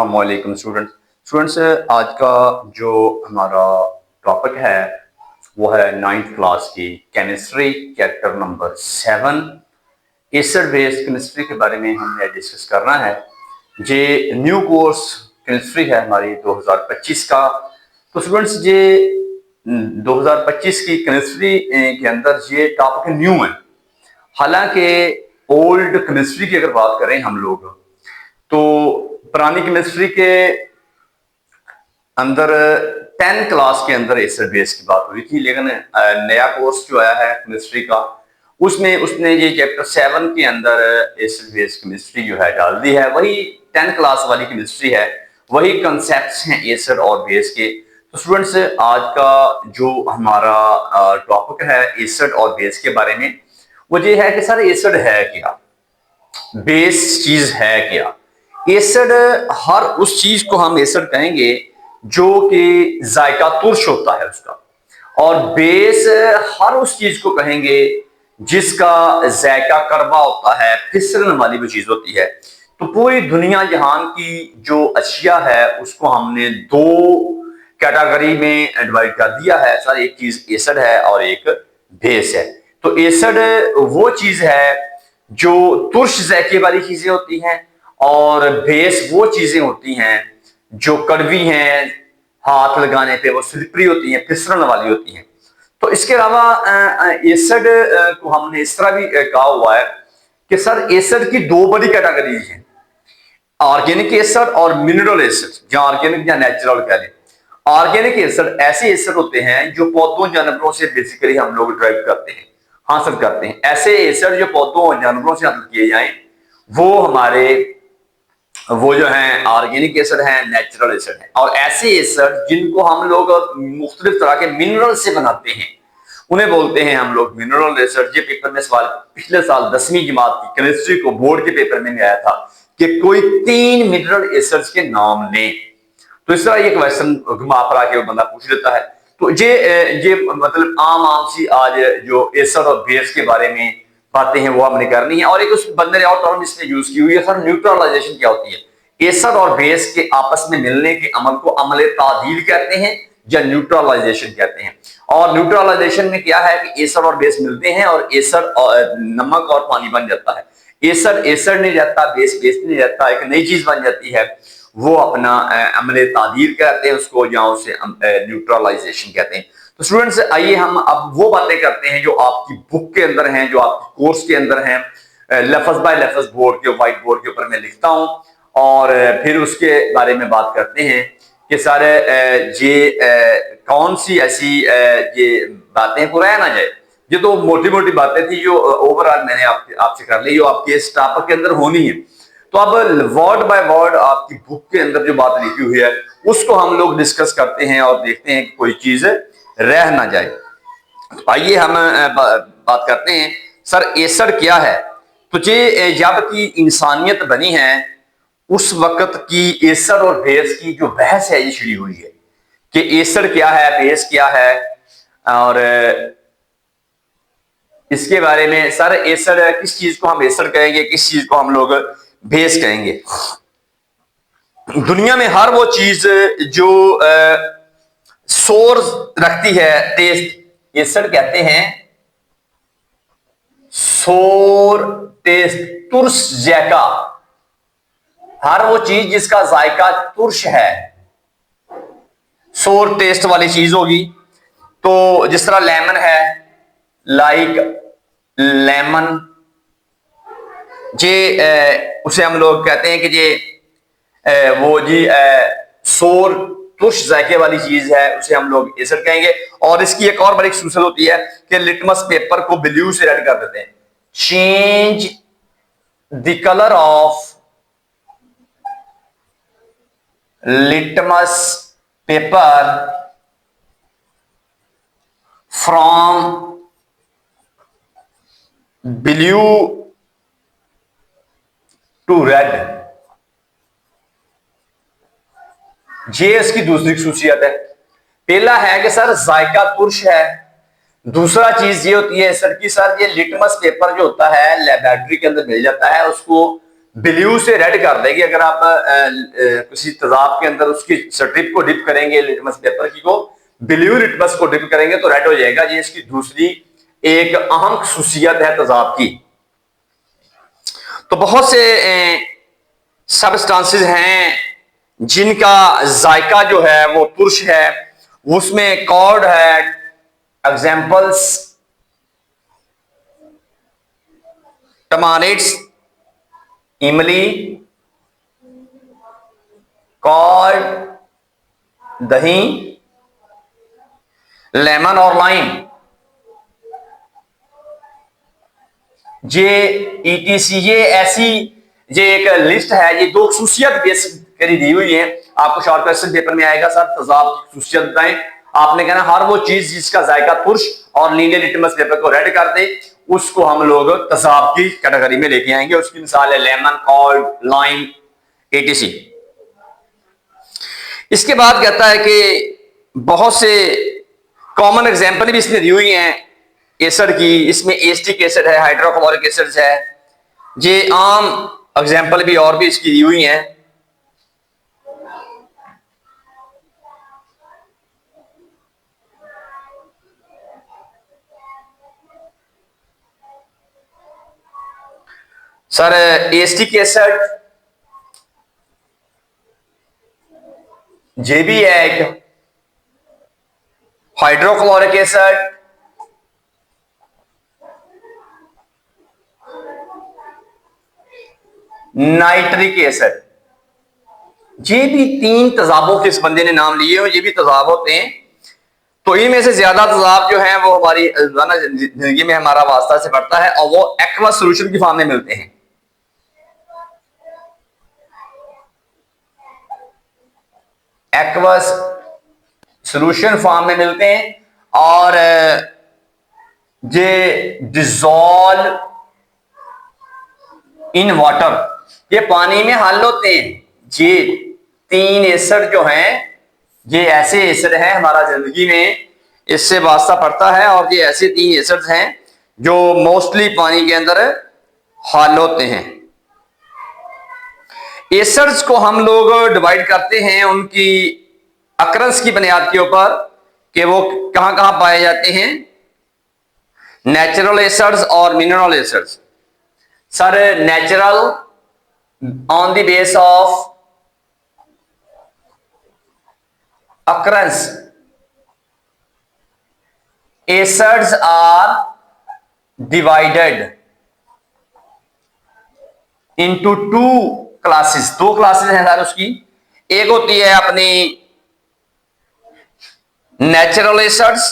अस्सलाम वालेकुम स्टूडेंट्स। आज का जो हमारा टॉपिक है वो है नाइन्थ क्लास की chemistry chapter number 7 acid base chemistry के बारे में हमने डिस्कस करना है। ये न्यू कोर्स केमिस्ट्री है हमारी 2025 का। तो स्टूडेंट्स ये 2025 की केमिस्ट्री के अंदर ये टॉपिक न्यू है। हालांकि ओल्ड केमिस्ट्री की अगर बात करें हम लोग तो पुरानी केमिस्ट्री के अंदर 10 क्लास के अंदर एसिड बेस की बात हुई थी, लेकिन नया कोर्स जो आया है केमिस्ट्री का उसमें उसने ये चैप्टर 7 के अंदर एसिड बेस केमिस्ट्री जो है डाल दी है। वही 10 क्लास वाली केमिस्ट्री है, वही कंसेप्ट्स हैं एसिड और बेस के। तो स्टूडेंट्स आज का जो हमारा टॉपिक है एसिड और बेस के बारे में वो ये है कि सर एसिड है क्या, बेस चीज है क्या। एसिड हर उस चीज को हम एसिड कहेंगे जो कि जायका तुर्श होता है उसका, और बेस हर उस चीज को कहेंगे जिसका जायका कड़वा होता है, फिसलन वाली वो चीज होती है। तो पूरी दुनिया जहान की जो अशिया है उसको हमने दो कैटेगरी में डिवाइड कर दिया है सर। एक चीज एसिड है और एक बेस है। तो एसिड वो चीज है जो तुर्श जायके वाली चीजें होती हैं, और बेस वो चीजें होती हैं जो कड़वी हैं, हाथ लगाने पे वो स्लिपरी होती हैं, फिसलन वाली होती हैं। तो इसके अलावा एसिड को हमने इस तरह भी कहा हुआ है कि सर एसिड की दो बड़ी कैटेगरीज हैं, ऑर्गेनिक एसिड और मिनरल एसिड, या ऑर्गेनिक या नेचुरल कह लें। ऑर्गेनिक एसिड ऐसे एसिड होते हैं जो पौधों जानवरों से बेसिकली हम लोग ड्राइव करते हैं, हासिल करते हैं। ऐसे एसिड जो पौधों और जानवरों से हासिल किए जाएं वो हमारे वो जो है ऑर्गेनिक एसिड है, नेचुरल एसिड है। और ऐसे एसिड जिनको हम लोग मुख्तलिफ तरह के मिनरल से बनाते हैं उन्हें बोलते हैं हम लोग मिनरल एसिड। ये पेपर में सवाल पिछले साल 10वीं जमात की केमिस्ट्री को बोर्ड के पेपर में आया था कि कोई 3 मिनरल एसिड्स के नाम लें। तो इस तरह ये क्वेश्चन घुमा फिरा के बंदा पूछ लेता है। तो ये मतलब आम सी आज जो एसिड और बेस के बारे में बातें हैं वो हमने करनी है। और एक उस बंदे ने और टर्म इसने यूज की हुई है सर, न्यूट्रलाइजेशन क्या होती है। एसिड और बेस के आपस में मिलने के अमल को अमल तादील कहते हैं या न्यूट्रलाइजेशन कहते हैं। और न्यूट्रलाइजेशन में क्या है कि एसिड और बेस मिलते हैं और एसिड नमक और पानी बन जाता है। एसिड एसिड नहीं रहता, बेस बेस नहीं रहता, एक नई चीज बन जाती है, वो अपना अमल तादील कहते हैं उसको, या उसे न्यूट्रलाइजेशन कहते हैं। तो स्टूडेंट्स आइए हम अब वो बातें करते हैं जो आपकी बुक के अंदर हैं, जो आपकी कोर्स के अंदर हैं। लफ्ज बाय लफ्ज बोर्ड के व्हाइट बोर्ड के ऊपर मैं लिखता हूं और फिर उसके बारे में बात करते हैं कि सारे ये कौन सी ऐसी ये बातें को रह ना जाए। ये तो मोटी मोटी बातें थी जो ओवरऑल मैंने आपसे कर ली, जो आपके इस टॉपिक के अंदर होनी है। तो अब वर्ड बाय वर्ड आपकी बुक के अंदर जो बात लिखी हुई है उसको हम लोग डिस्कस करते हैं और देखते हैं कि कोई चीज रह ना जाए। आइए हम बात करते हैं सर एसिड क्या है। तो ये जब की इंसानियत बनी है उस वक्त की एसिड और बेस की जो बहस है ये शुरू हुई है कि एसिड क्या है, बेस क्या है, और इसके बारे में सर एसिड किस चीज को हम एसिड कहेंगे, किस चीज को हम लोग बेस कहेंगे। दुनिया में हर वो चीज जो सोर्स रखती है टेस्ट, एसिड कहते हैं सोर टेस्ट, तुर्श जायका। हर वो चीज जिसका जायका तुर्श है, सोर टेस्ट वाली चीज होगी। तो जिस तरह लेमन है, लाइक लेमन, जे उसे हम लोग कहते हैं कि ये वो जी सोर तुर्श जायके वाली चीज है, उसे हम लोग एसिड कहेंगे। और इसकी एक और बड़ी खूसियत होती है कि लिटमस पेपर को ब्लू से रेड कर देते हैं। Change the colour of litmus paper from blue to red. ये इसकी दूसरी खूसियत है। पहला है कि सर जायका तुर्श है। दूसरा चीज ये होती है सर की सर ये लिटमस पेपर जो होता है लेबोरेटरी के अंदर मिल जाता है, उसको ब्लू से रेड कर देगी। अगर आप किसी तेजाब के अंदर उसकी स्ट्रिप को डिप करेंगे, लिटमस पेपर की को ब्लू लिटमस को डिप करेंगे तो रेड हो जाएगा। ये इसकी दूसरी एक अहम खसूसियत है तेजाब की। तो बहुत से सबस्टांसेस हैं जिनका जायका जो है वो तुर्श है, उसमें कॉर्ड है। एग्जाम्पल्स टमारिट्स, इमली, कॉर्ड, दही, लेमन और लाइम, ये ईटीसी, ये ऐसी ये एक लिस्ट है। ये दो खसूसियत बेस करी दी हुई है। आपको शॉर्ट क्वेश्चन पेपर में आएगा सर तेजाब की खसूसियत बताएं। आपने कहना हर वो चीज जिसका जायका तुर्श और नीले लिटमस पेपर को रेड कर दे उसको हम लोग तेजाब की कैटेगरी में लेके आएंगे। उसकी मिसाल है लेमन, कॉर्ड, लाइम, एटीसी। इसके बाद कहता है कि बहुत से कॉमन एग्जाम्पल भी इसमें दी हुई हैं एसिड की। इसमें एसिटिक एसिड है, हाइड्रोक्लोरिक एसिड है। ये आम एग्जाम्पल भी और भी इसकी दी हुई हैं। सर एसिटिक एसिड ये भी है एक, हाइड्रोक्लोरिक एसिड, नाइट्रिक एसिड, ये भी तीन तेजाबों के इस बंदे ने नाम लिए और ये भी तेजाब होते हैं। तो इनमें से ज्यादा तेजाब जो है वो हमारी रोजाना जिंदगी में हमारा वास्ता से बढ़ता है और वो एक्वा सोल्यूशन की फॉर्म में मिलते हैं। एक्वस सोल्यूशन फॉर्म में मिलते हैं और ये डिजोल्व इन वाटर, ये पानी में हल होते हैं। ये तीन एसिड जो हैं ये ऐसे एसिड हैं हमारा जिंदगी में इससे वास्ता पड़ता है और ये ऐसे तीन एसिड्स हैं जो मोस्टली पानी के अंदर हल होते हैं। एसिड्स को हम लोग डिवाइड करते हैं उनकी अकरेंस की बुनियाद के ऊपर कि वो कहां कहां पाए जाते हैं। नेचुरल एसिड्स और mineral acids. Sir natural on the base of occurrence, acids are divided into two classes। दो क्लासेस हैं सर उसकी। एक होती है अपनी नेचुरल एसिड्स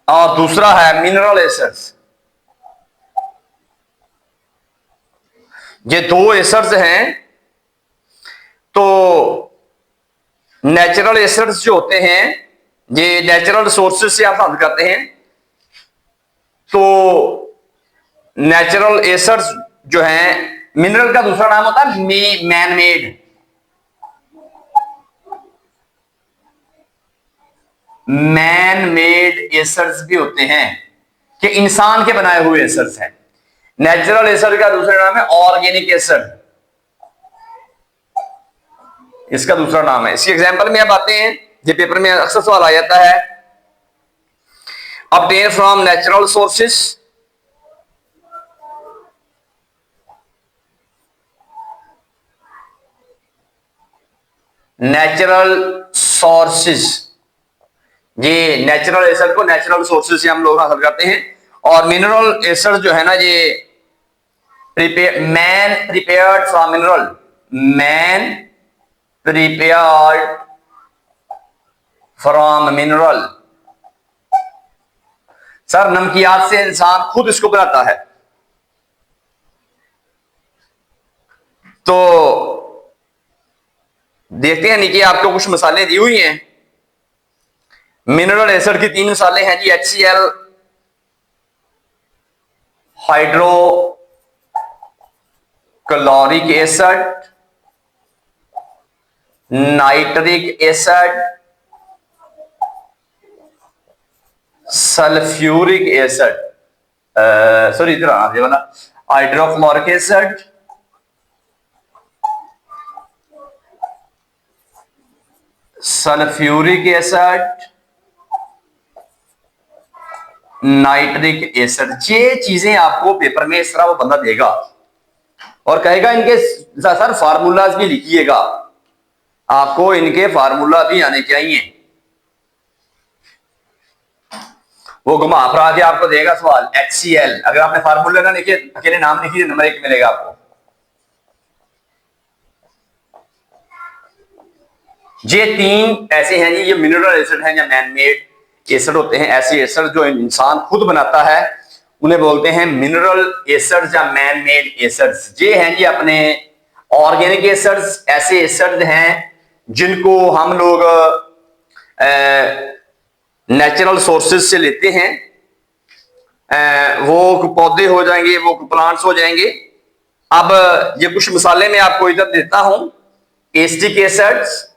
और दूसरा है मिनरल एसिड्स। ये दो एसिड्स हैं। तो नेचुरल एसिड्स जो होते हैं ये नेचुरल सोर्सेज से आप हासिल करते हैं। तो नेचुरल एसिड्स जो हैं, मिनरल का दूसरा नाम होता है man made. Man made acids भी होते हैं कि इंसान के बनाए हुए एसिड्स हैं। नेचुरल एसिड का दूसरा नाम है ऑर्गेनिक एसिड, इसका दूसरा नाम है। इसके एग्जांपल में अब आते हैं, ये पेपर में अक्सर सवाल आ जाता है। obtain from natural sources, natural sources. ये नेचुरल एसिड को नेचुरल सोर्सेज से हम लोग हासिल करते हैं। और मिनरल एसिड जो है ना ये man prepared from mineral, man prepared from mineral. Sir नमकियात से इंसान खुद इसको बनाता है। तो देखते हैं नीचे आपको कुछ मिसालें दी हुई हैं। मिनरल एसिड की तीन मिसालें हैं जी। HCl, hydrochloric acid, nitric acid, sulphuric acid. Sorry इधर आना ये वाला, hydrochloric acid, sulphuric acid, nitric acid. ये चीजें आपको पेपर में इस तरह वो बंदा देगा और कहेगा इनके सर फार्मूलाज भी लिखिएगा, आपको इनके फार्मूला भी आने चाहिए। वो घुमा फिरा के आपको देगा सवाल HCl, अगर आपने फार्मूला ना लिखे अकेले नाम लिखिए नंबर 1 मिलेगा आपको। ये 3 ऐसे हैं जी, ये मिनरल एसिड हैं या मैन मेड एसिड होते हैं। ऐसे एसिड जो इंसान खुद बनाता है उन्हें बोलते हैं मिनरल एसिड्स या मैन मेड एसिड्स। ये हैं जी अपने ऑर्गेनिक एसिड्स, ऐसे एसिड हैं जिनको हम लोग नेचुरल सोर्सेज से लेते हैं। वो पौधे हो जाएंगे, वो प्लांट्स हो जाएंगे। अब ये कुछ मिसालें मैं आपको इधर देता हूं। एसिटिक एसिड्स,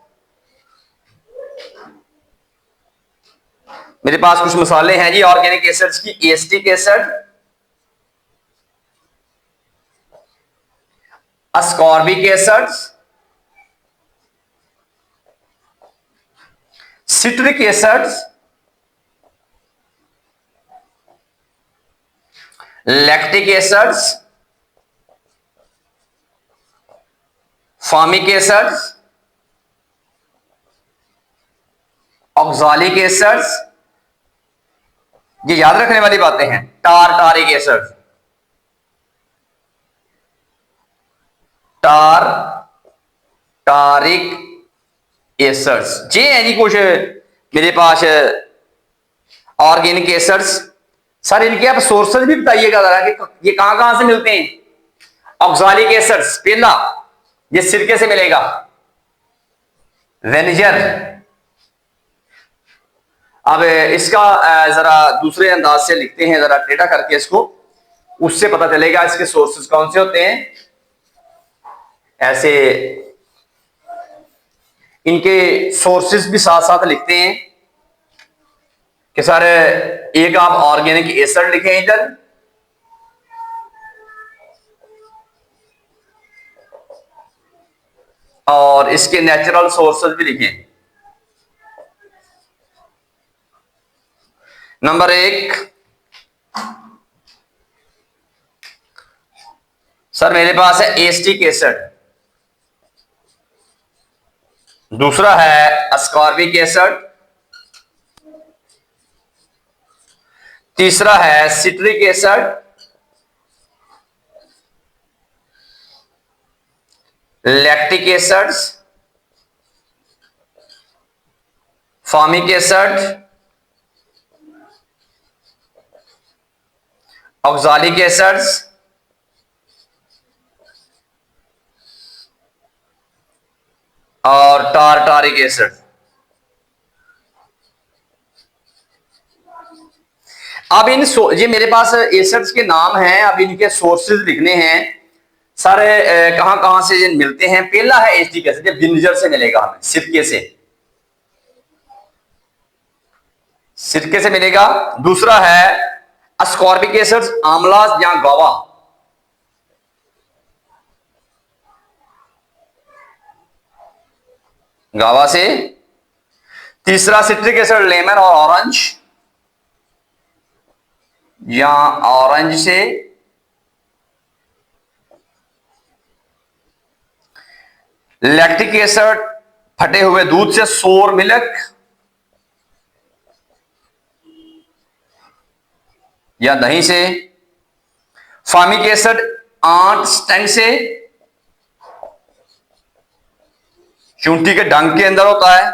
मेरे पास कुछ मिसालें हैं जी ऑर्गेनिक एसिड्स की। Acetic acid, ascorbic acids, citric acids, lactic acids, formic acids, oxalic acids. ये याद रखने वाली बातें हैं। Tartaric acid, tartaric acids. ये है जी कुछ मेरे पास ऑर्गेनिक एसिड्स। सर इनके आप सोर्सेज भी बताइएगा जरा कि ये कहां कहां से मिलते हैं। ऑक्सालिक एसिड्स, पहला ये सिरके से मिलेगा, विनेगर। अब इसका जरा दूसरे अंदाज से लिखते हैं, जरा टेढ़ा करके इसको, उससे पता चलेगा इसके सोर्सेज कौन से होते हैं। ऐसे इनके सोर्सेज भी साथ साथ लिखते हैं कि सर एक आप ऑर्गेनिक एसिड लिखें इधर, और इसके नेचुरल सोर्सेज भी लिखें। नंबर 1 सर मेरे पास है एसिटिक एसिड, दूसरा है अस्कॉर्बिक एसिड, तीसरा है citric acid, lactic acids, formic acid, oxalic acids, और टारटारिक एसिड। अब ये मेरे पास एसिड्स के नाम हैं, अब इनके सोर्सेज लिखने हैं सारे, कहां कहां से ये मिलते हैं। पहला है एसिटिक एसिड, विनेगर से मिलेगा हमें, सिरके से मिलेगा। दूसरा है अस्कॉर्बिक एसिड, आंवला या गावा, गावा से। तीसरा सिट्रिक एसिड लेमन और ऑरेंज या ऑरेंज से। लैक्टिक एसिड फटे हुए दूध से, सोर मिल्क या दही से। फॉर्मिक एसिड आंट स्टैंग से, चूंटी के डंक के अंदर होता है।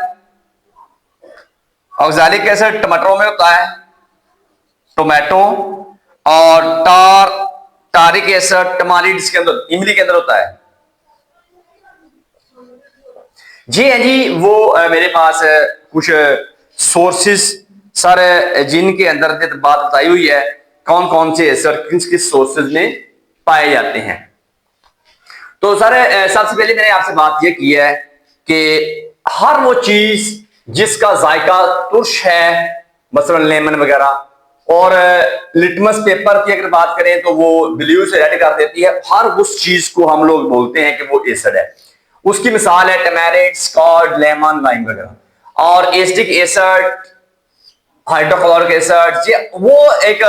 ऑक्सालिक एसिड टमाटरों में होता है, टोमेटो। और टारिक एसिड टमारिड्स के अंदर, इमली के अंदर होता है। जी है जी वो मेरे पास कुछ सोर्सेस सर जिनके अंदर बात बताई हुई है कौन कौन से एसिड किस किस सोर्सेज में पाए जाते हैं। तो सर सबसे पहले मैंने आपसे बात यह की है कि हर वो चीज जिसका जायका तुर्श है, मसलन लेमन वगैरह, और लिटमस पेपर की अगर बात करें तो वो ब्लू से रेड कर देती है। हर उस चीज को हम लोग बोलते हैं कि वो एसिड है। उसकी मिसाल है टर्मेरिक, स्कॉर्ड, लेमन, लाइम वगैरह। और एसिटिक एसिड, हाइड्रोक्लोरिक एसिड, ये वो एक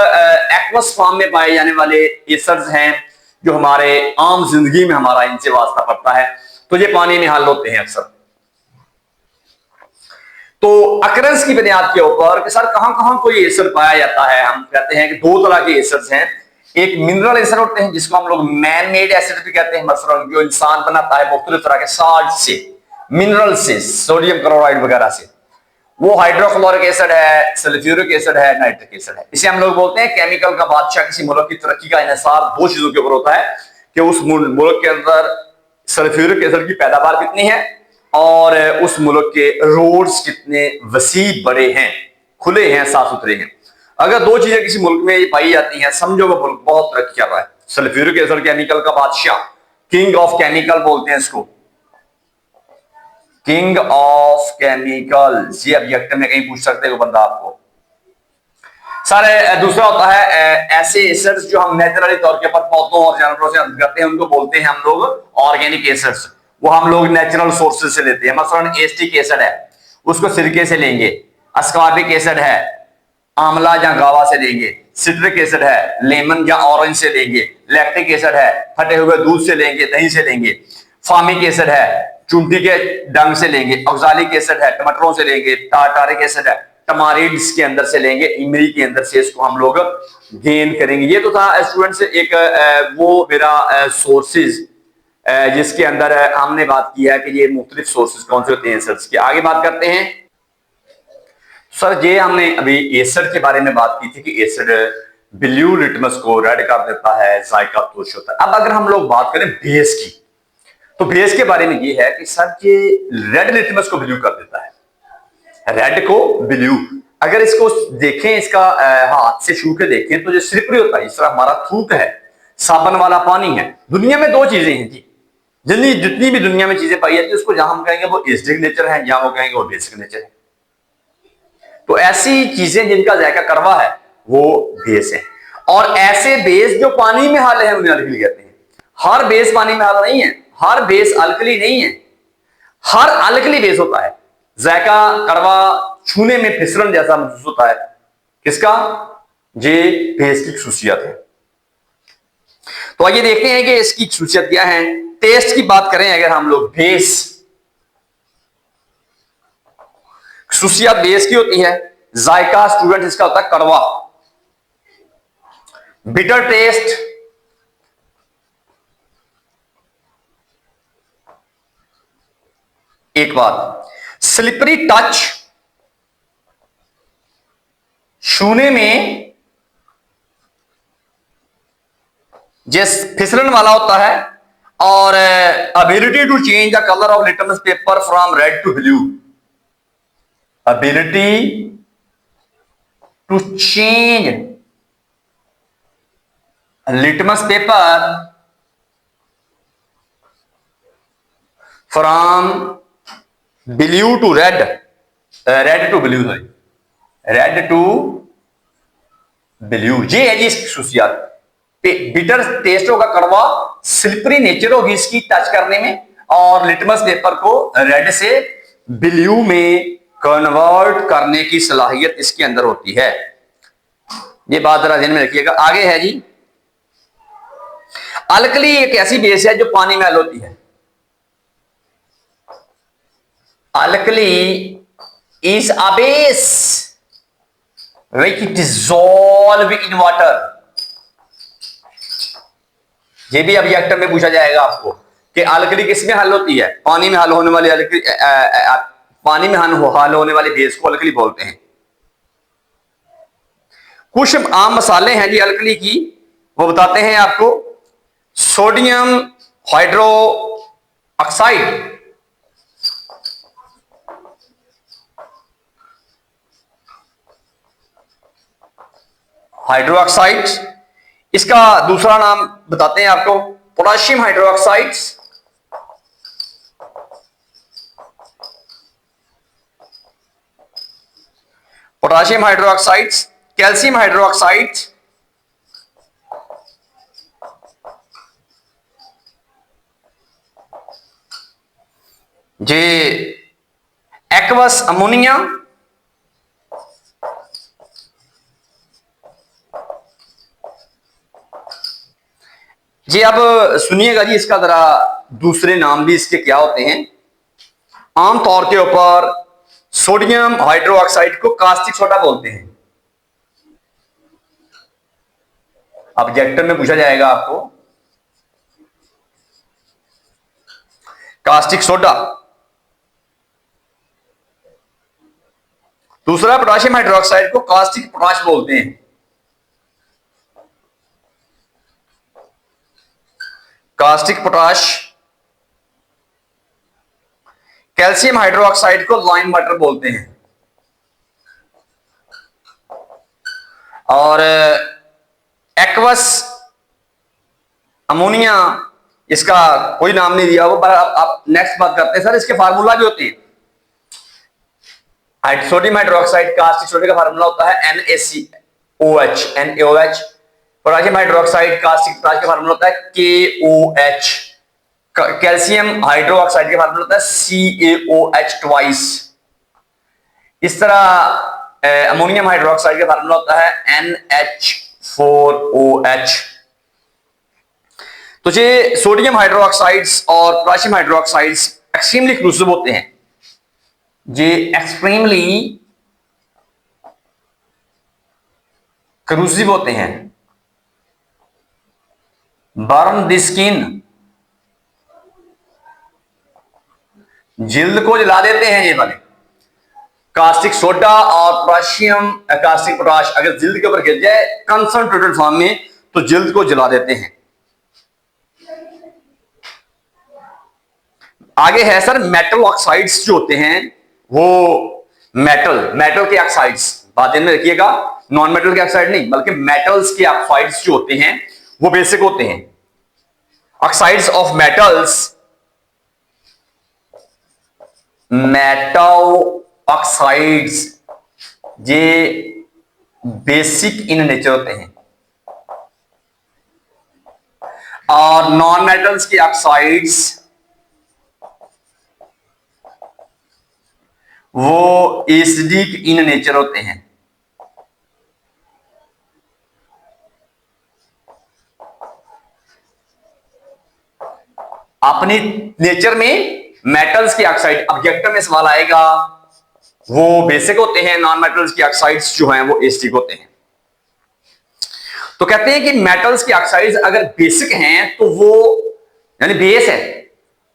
एक्वस फॉर्म में पाए जाने वाले एसिड्स हैं जो हमारे आम जिंदगी में हमारा इनसे वास्ता पड़ता है, तो ये पानी में हल होते हैं अक्सर। तो अकरेंस की बुनियाद के ऊपर कि सर कहां कहां कोई एसिड पाया जाता है, हम कहते हैं कि दो तरह के एसिड्स हैं। एक मिनरल एसिड होते हैं जिसको हम लोग मैन मेड एसिड भी कहते हैं, मसलन जो इंसान बनाता है मुख्तलिफ तरह के साल्ट से, मिनरल से, सोडियम क्लोराइड वगैरह से। वो हाइड्रोक्लोरिक एसिड है, सल्फ्यूरिक एसिड है, नाइट्रिक एसिड है। इसे हम लोग बोलते हैं केमिकल का बादशाह। किसी मुल्क की तरक्की का इन्हिसार दो चीजों के ऊपर होता है कि उस मुल्क के अंदर सल्फ्यूरिक एसिड की पैदावार कितनी है और उस मुल्क के रोड्स कितने वसी बड़े हैं, खुले हैं, साफ सुथरे हैं। अगर दो चीजें किसी मुल्क में पाई जाती हैं, समझो वो मुल्क बहुत तरक्की कर रहा है। सल्फ्यूरिक एसिड केमिकल का बादशाह, किंग ऑफ केमिकल बोलते हैं इसको, किंग ऑफ केमिकल्स। ये ऑब्जेक्ट में कहीं पूछ सकते हो बंदा आपको। सारे दूसरा होता है ऐसे एसिड्स जो हम नेचुरली तौर के ऊपर पौधों और जानवरों से हासिल करते हैं, उनको बोलते हैं हम लोग ऑर्गेनिक एसिड्स। वो हम लोग नेचुरल सोर्सेज से लेते हैं। मसलन एसिटिक एसिड है, उसको सिरके से लेंगे। अस्कॉर्बिक एसिड है, आंवला या गावा से लेंगे। सिट्रिक एसिड है, लेमन या ऑरेंज से लेंगे। लैक्टिक एसिड है, फटे हुए दूध से लेंगे, दही से लेंगे। फार्मिक एसिड है, चुंटी के डंग से लेंगे। ऑक्सालिक एसिड है, टमाटरों से लेंगे। टारटारिक एसिड है, टमारिड्स के अंदर से लेंगे, इमली के अंदर से इसको हम लोग गेन करेंगे। ये तो था स्टूडेंट्स एक वो मेरा सोर्सेज जिसके अंदर हमने बात की है कि ये मुख्तलिफ सोर्सेज कौन से होते हैं एसिड्स के। आगे बात करते हैं। सर ये हमने अभी एसिड के बारे में बात की थी कि एसिड ब्लू लिटमस को रेड कर देता है, जायका तुर्श होता है। अब अगर हम लोग बात करें बेस की, तो बेस के बारे में ये है कि सर ये रेड लिटमस को ब्लू कर देता है, रेड को ब्लू। अगर इसको देखें, इसका हाथ से छू के देखें तो जो स्लिपरी होता है, इस तरह हमारा थूक है, साबन वाला पानी है। दुनिया में दो चीजें हैं जी, जितनी भी दुनिया में चीजें पाई जाती है उसको जहां हम कहेंगे वो एसिडिक नेचर है, जहां वो कहेंगे वो बेसिक नेचर है। तो ऐसी चीजें जिनका जायका कड़वा है वो बेस है। और ऐसे बेस जो पानी में हाल है उन्हें अल्कली कहते हैं। हर बेस पानी में हाल नहीं है, हर बेस अल्कली नहीं है। हर अल्कली बेस होता है, जायका कड़वा, छूने में फिसलन जैसा महसूस होता है। किसका? ये बेस की खुसूसियत है। तो आइए देखते हैं कि इसकी खुसूसियत क्या है। टेस्ट की बात करें अगर हम लोग, बेस खुसूसियत बेस की होती है। जायका स्टूडेंट इसका होता है कड़वा, बिटर टेस्ट, एक बात स्लिपरी टच, छूने में जिस फिसलन वाला होता है। और ability to change the colour of litmus paper from red to blue, ability to change litmus paper from blue to red, red to blue, sorry, red to blue। ये है जी इसकी खुसूसियत। बिटर टेस्ट होगा, कड़वा, स्लिपरी नेचर होगी इसकी touch करने में, और लिटमस पेपर को रेड से ब्लू में कन्वर्ट करने की सलाहियत इसके अंदर होती है। ये बात जरा ध्यान में रखिएगा। आगे है जी, अल्कली एक ऐसी बेस है जो पानी में हल होती है। Alkali is a base which dissolve in water. ये भी ऑब्जेक्टिव में पूछा जाएगा आपको कि अल्कली किस में हल होती है। पानी में हल होने वाली अल्कली, पानी में हल होने वाली बेस को अल्कली बोलते हैं। कुछ आम मसाले हैं जी अल्कली की, वो बताते हैं आपको। Sodium hydro oxide, hydro oxide, इसका दूसरा नाम बताते हैं आपको potassium hydro oxide. Potassium hydroxides calcium hydroxide जे एक्वस अमोनिया जी। अब सुनिएगा जी, इसका जरा दूसरे नाम भी इसके क्या होते हैं। आमतौर के ऊपर सोडियम हाइड्रोक्साइड को कास्टिक सोडा बोलते हैं। ऑब्जेक्टिव में पूछा जाएगा आपको कास्टिक सोडा। दूसरा पोटाशियम हाइड्रोक्साइड को कास्टिक पोटाश बोलते हैं। Caustic potash. कैल्शियम हाइड्रोक्साइड को लाइम वाटर बोलते हैं। और एक्वस अमोनिया, इसका कोई नाम नहीं दिया हुआ, पर आप नेक्स्ट बात करते हैं। सर इसके फार्मूला भी होते हैं। सोडियम हाइड्रोक्साइड कास्टिक सोडा का फार्मूला होता है NaCOH, NaOH। Potassium hydroxide caustic potash का फार्मूला होता है KOH। कैल्शियम हाइड्रोक्साइड का फार्मूला होता है CaOH ट्वाइस। इस तरह अमोनियम हाइड्रोक्साइड का फार्मूला होता है NH4OH। तो ये सोडियम हाइड्रोक्साइड्स और पोटाशियम हाइड्रोक्साइड्स एक्सट्रीमली एक्सक्लूसिव होते हैं। ये एक्सट्रीमली क्रूसिव होते हैं। बर्न द स्किन, जिल्द को जला देते हैं ये वाले। कास्टिक सोडा और पोटाशियम कास्टिक पोटाश अगर जिल्द के ऊपर गिर जाए कंसंट्रेटेड फॉर्म में तो जिल्द को जला देते हैं। आगे है सर मेटल ऑक्साइड्स जो होते हैं, वो मेटल के ऑक्साइड्स बात में रखिएगा, नॉन मेटल के ऑक्साइड नहीं बल्कि मेटल्स के ऑक्साइड्स जो होते हैं वो बेसिक होते हैं। Oxides of metals, metal oxides ये बेसिक इन नेचर होते हैं। और नॉन मेटल्स के ऑक्साइड्स वो एसिडिक इन नेचर होते हैं। अपनी नेचर में मेटल्स के ऑक्साइड, ऑब्जेक्टिव में सवाल आएगा, वो बेसिक होते हैं। नॉन मेटल्स के ऑक्साइड्स जो हैं वो एसिडिक होते हैं। तो कहते हैं कि मेटल्स के ऑक्साइड्स अगर बेसिक हैं तो वो यानी बेस है,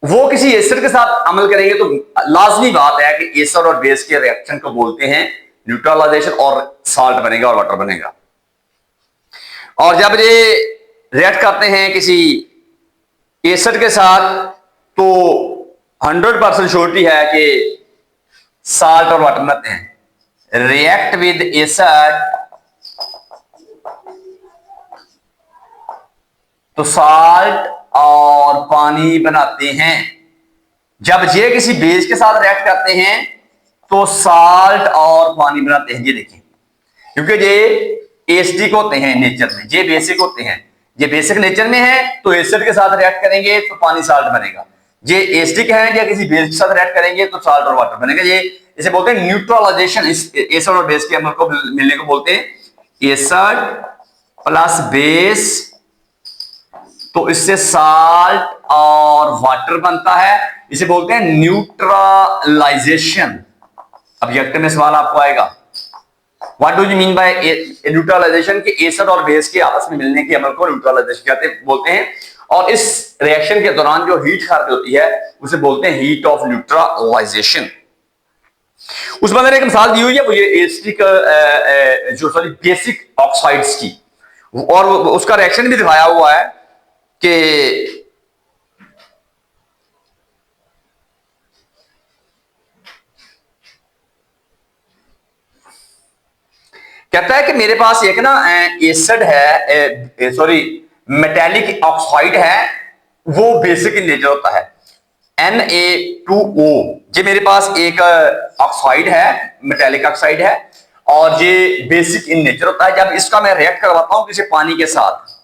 वो किसी एसिड के साथ अमल करेंगे तो लाजमी बात है कि एसिड और बेस के रिएक्शन को बोलते हैं न्यूट्रलाइजेशन, और साल्ट बनेगा और वाटर बनेगा। और जब ये रिएक्ट करते हैं किसी एसिड के साथ तो 100% श्योरिटी है कि साल्ट और वाटर बनते हैं। रिएक्ट विद एसिड तो साल्ट और पानी बनाते हैं। जब ये किसी बेस के साथ रिएक्ट करते हैं तो साल्ट और पानी बनाते हैं। ये देखिए, क्योंकि ये एसिडिक होते हैं नेचर में, ये बेसिक होते हैं। ये बेसिक नेचर में है तो एसिड के साथ रिएक्ट करेंगे तो पानी साल्ट बनेगा। ये एसिडिक है या किसी बेस के साथ रिएक्ट करेंगे तो साल्ट और वाटर बनेगा। ये इसे बोलते हैं न्यूट्रलाइजेशन। इस एसिड और बेस के अमल को मिलने को बोलते हैं एसिड प्लस बेस, तो इससे साल्ट और वाटर बनता है। इसे बोलते हैं न्यूट्रलाइजेशन। ऑब्जेक्टिव में सवाल आपको आएगा, what do you mean by neutralization? कि एसिड और बेस के आपस में मिलने के अमल को न्यूट्रलाइजेशन बोलते हैं। और इस रिएक्शन के दौरान जो हीट खराब होती है उसे बोलते हैं हीट ऑफ न्यूट्रलाइजेशन। उस बंदे ने एक मिसाल दी हुई है मुझे एसिडिक बेसिक ऑक्साइड्स की, और उसका रिएक्शन भी दिखाया हुआ है कि कहता है कि मेरे पास एक ना एसिड है, सॉरी मेटेलिक ऑक्साइड है, वो बेसिक इन नेचर होता है Na2O। ये मेरे पास एक ऑक्साइड है, मेटेलिक ऑक्साइड है, और ये बेसिक इन नेचर होता है। जब इसका मैं रिएक्ट करवाता हूं किसी पानी के साथ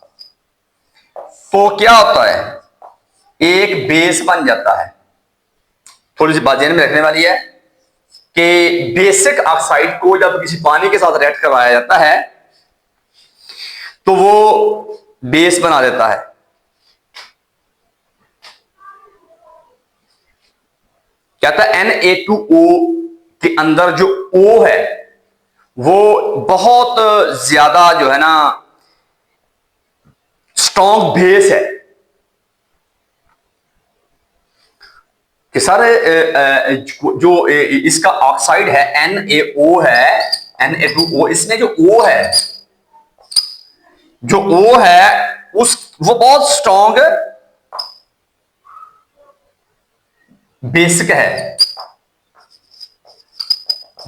तो क्या होता है, एक बेस बन जाता है। थोड़ी सी बात ध्यान में रखने वाली है कि बेसिक ऑक्साइड को जब किसी पानी के साथ रिएक्ट करवाया जाता है तो वो बेस बना देता है। कहता है Na2O के अंदर जो O है वो बहुत ज्यादा जो है ना स्ट्रॉन्ग बेस है कि सर जो इसका ऑक्साइड है NaO है, Na2O, इसमें जो O है, जो O है वो बहुत स्ट्रॉन्ग बेसिक है,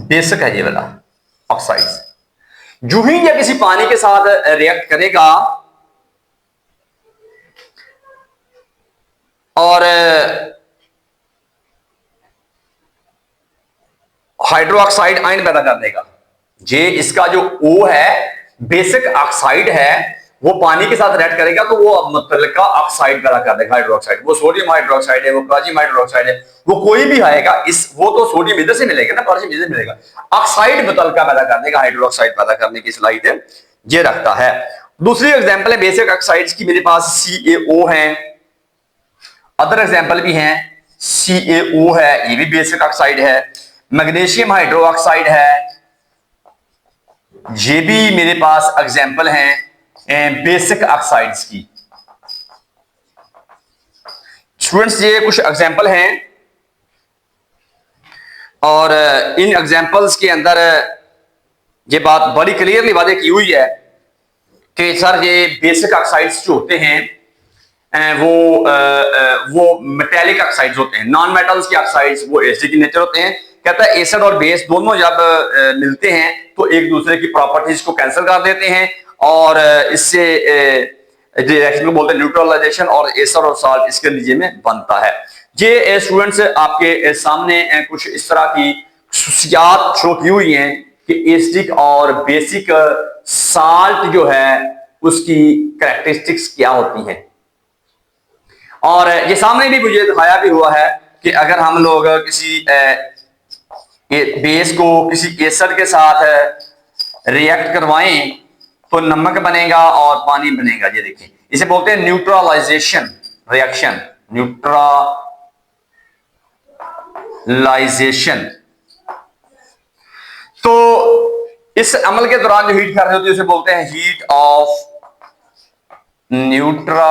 बेसिक है ये वाला ऑक्साइड। जो ही ये किसी पानी के साथ रिएक्ट करेगा और हाइड्रोक्साइड आयन पैदा कर देगा। ये इसका जो O है, बेसिक ऑक्साइड है, वो पानी के साथ रिएक्ट करेगा तो वो मुतल्लिका ऑक्साइड पैदा कर देगा, हाइड्रोक्साइड। वो सोडियम हाइड्रोक्साइड है, वो पोटेशियम हाइड्रोक्साइड है, वो कोई भी आएगा, वो तो सोडियम इधर से मिलेगा ना, पोटेशियम इधर से मिलेगा, ऑक्साइड मुतल्लिका पैदा कर देगा, हाइड्रोक्साइड पैदा करने की सलाहियत ये रखता है। दूसरी एग्जांपल है बेसिक ऑक्साइड्स की, मेरे पास CaO है, अदर एग्जांपल भी हैं, CaO है, ये भी बेसिक ऑक्साइड है। मैग्नीशियम हाइड्रोक्साइड है, ये भी मेरे पास एग्जांपल हैं बेसिक ऑक्साइड्स की। स्टूडेंट्स ये कुछ एग्जांपल हैं और इन एग्जांपल्स के अंदर ये बात बड़ी क्लियरली वादे की हुई है कि सर ये बेसिक ऑक्साइड्स जो होते हैं वो मेटेलिक ऑक्साइड्स होते हैं। नॉन मेटल्स के ऑक्साइड्स वो एसिड के नेचर होते हैं। कहता है एसिड और बेस दोनों जब मिलते हैं तो एक दूसरे की प्रॉपर्टीज को कैंसिल कर देते हैं और इससे रिएक्शन को बोलते हैं न्यूट्रलाइजेशन, और एसिड और साल्ट इसके नतीजे में बनता है। ये स्टूडेंट्स आपके सामने कुछ इस तरह की खसूसियात शो की हुई हैं कि एसिडिक और बेसिक साल्ट जो है उसकी कैरेक्टरिस्टिक्स क्या होती हैं। और ये सामने भी मुझे दिखाया भी हुआ है कि अगर हम लोग किसी बेस को किसी एसिड के साथ रिएक्ट करवाएं तो नमक बनेगा और पानी बनेगा। ये देखिए, इसे बोलते हैं न्यूट्रलाइजेशन रिएक्शन, न्यूट्रलाइजेशन। तो इस अमल के दौरान जो हीट कर रही होती है उसे बोलते हैं हीट ऑफ न्यूट्रलाइजेशन।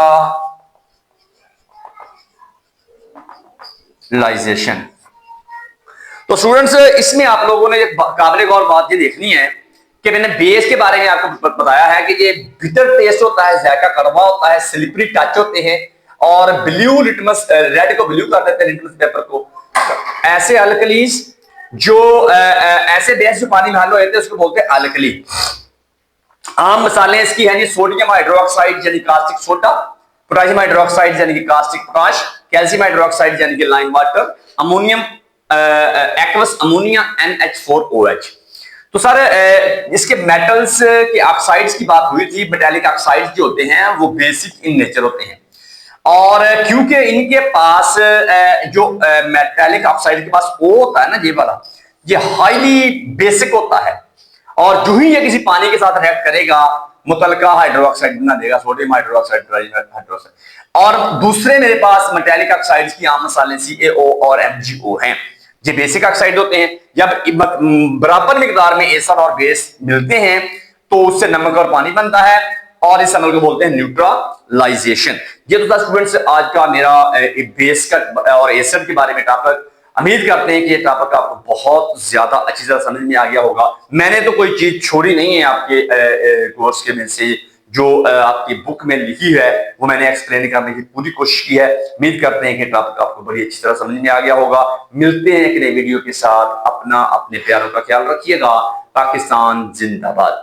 तो स्टूडेंट्स इसमें आप लोगों ने काबिल गौर बात ये देखनी है कि मैंने बेस के बारे में आपको बताया है कि ये बिटर टेस्ट होता है, जायका कड़वा होता है, स्लिपरी टच होते हैं और ब्लू लिटमस, रेड को ब्लू कर देते हैं लिटमस पेपर को। ऐसे अल्कलीज जो ऐसे बेस जो पानी में हल हो जाते हैं उसको बोलते हैं अल्कली। आम मिसालें इसकी हैं जी सोडियम हाइड्रोक्साइड यानी कास्टिक सोडा, पोटेशियम हाइड्रोक्साइड यानी कि कास्टिक पोटाश, कैल्शियम हाइड्रोक्साइड यानी कि lime water, ammonium aqueous ammonia NH4OH। तो सर इसके मेटल्स के ऑक्साइड्स की बात हुई थी। मेटेलिक ऑक्साइड्स जो होते हैं वो बेसिक इन नेचर होते हैं और क्योंकि इनके पास जो मेटेलिक ऑक्साइड के पास O होता है ना, ये वाला, ये हाईली बेसिक होता है और जो ही ये किसी पानी के साथ रिएक्ट करेगा मुतलका हाइड्रोक्साइड बना देगा, सोडियम हाइड्रोक्साइड, हाइड्रोक्साइड। और दूसरे मेरे पास मेटेलिक ऑक्साइड्स की आम मिसालें CaO और MgO हैं। ये बेसिक ऑक्साइड होते हैं। जब बराबर मिकदार में एसिड और बेस मिलते हैं तो उससे नमक और पानी बनता है और इस अमल को बोलते हैं न्यूट्रलाइजेशन। ये तो था स्टूडेंट्स आज का मेरा बेस का और एसिड के बारे में टॉपिक। उम्मीद करते हैं कि ये टॉपिक आपको बहुत ज्यादा अच्छी तरह समझ में आ गया होगा। मैंने तो कोई चीज छोड़ी नहीं है आपके कोर्स के में से, जो आपकी बुक में लिखी है वो मैंने एक्सप्लेन करने की पूरी कोशिश की है। उम्मीद करते हैं कि टॉपिक आपको बड़ी अच्छी तरह समझ में आ गया होगा। मिलते हैं एक नई वीडियो के साथ। अपना अपने प्यारों का ख्याल रखिएगा। पाकिस्तान जिंदाबाद।